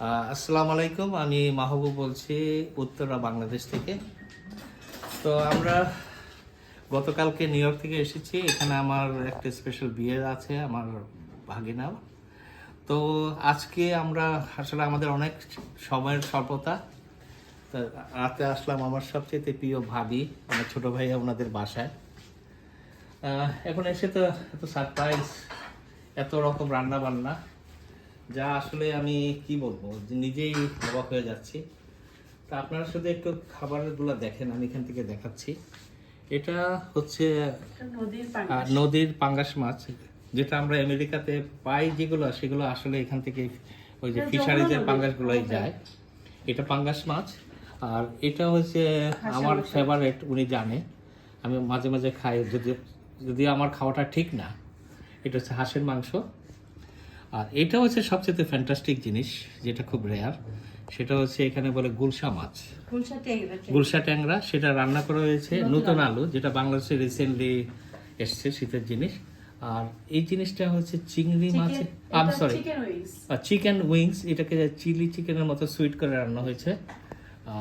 আসসালামু আলাইকুম, আমি মাহবুব বলছি উত্তরা বাংলাদেশ থেকে। তো আমরা গতকালকে নিউ ইয়র্ক থেকে এসেছি। এখানে আমার একটা স্পেশাল বিয়ে আছে আমার ভাগিনার। তো আজকে আমরা আসলে আমাদের অনেক সময়ের স্বল্পতা, তো রাতে আসলাম আমার সবচেয়ে প্রিয় ভাবি, আমার ছোট ভাই ওনাদের বাসায়। এখন এসে তো এত সারপ্রাইজ, এত রকম রান্না বান্না, যা আসলে আমি কি বলবো, যে নিজেই অবাক হয়ে যাচ্ছি। তা আপনারা শুধু একটু খাবারগুলো দেখেন, আমি এখান থেকে দেখাচ্ছি। এটা হচ্ছে নদীর পাঙ্গাস মাছ, যেটা আমরা আমেরিকাতে পাই যেগুলো, সেগুলো আসলে এখান থেকে ওই যে ফিশারিজের পাঙ্গাসগুলোই যায়। এটা পাঙ্গাস মাছ। আর এটা হচ্ছে আমার ফেভারিট, উনি জানে, আমি মাঝে মাঝে খাই, যদি আমার খাওয়াটা ঠিক না। এটা হচ্ছে হাঁসের মাংস। আর এটা হচ্ছে সবচেয়ে ফ্যান্টাস্টিক জিনিস, যেটা খুব রেয়ার, সেটা হচ্ছে এখানে বলে গুলশা মাছ, গুলশা ট্যাংরা। সেটা রান্না করা হয়েছে নতুন আলু, যেটা বাংলাদেশে রিসেন্টলি এসছে, শীতের জিনিস। আর এই জিনিসটা হচ্ছে চিংড়ি মাছ, সরি চিকেন উইংস। এটাকে চিলি চিকেনের মতো সুইট করে রান্না হয়েছে।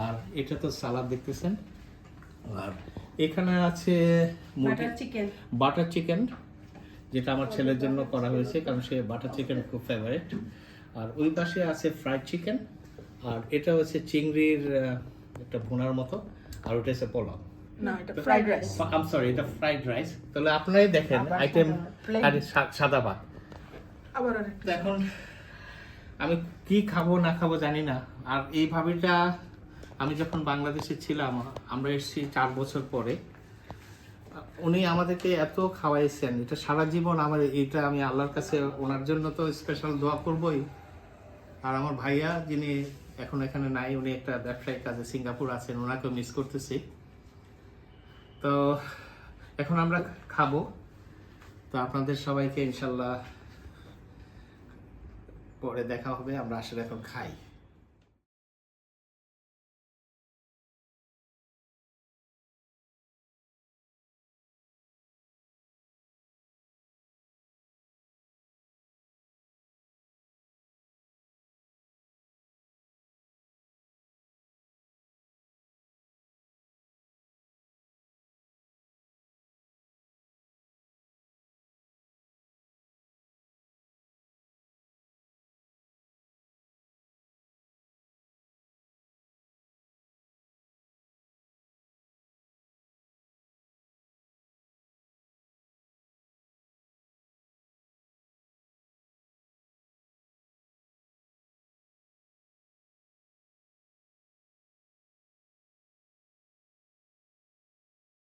আর এটা তো সালাদ দেখতেছেন। আর এখানে আছে বাটার চিকেন, যেটা আমার ছেলের জন্য করা হয়েছে, কারণ সে বাটার চিকেন খুব ফেভারিট। আর ওই পাশে আছে ফ্রাইড চিকেন। আর এটা হচ্ছে চিংড়ির একটা ভুনার মতো। আর ওটা হচ্ছে পোলাও। এটা ফ্রাইড রাইস। তাহলে আপনারাই দেখেন আইটেম। আর সাদা ভাত। এখন আমি কি খাবো না খাবো জানি না। আর এই ভাবিটা আমি যখন বাংলাদেশে ছিলাম, আমরা এসেছি 4 বছর পরে, উনি আমাদেরকে এত খাওয়াইছেন, এটা সারা জীবন আমার, এটা আমি আল্লাহর কাছে ওনার জন্য তো স্পেশাল দোয়া করবই। আর আমার ভাইয়া, যিনি এখন এখানে নাই, উনি একটা ব্যবসায়িক কাজে সিঙ্গাপুর আছেন, ওনাকেও মিস করতেছি। তো এখন আমরা খাবো। তো আপনাদের সবাইকে ইনশাল্লাহ পরে দেখা হবে। আমরা আসলে এখন খাই।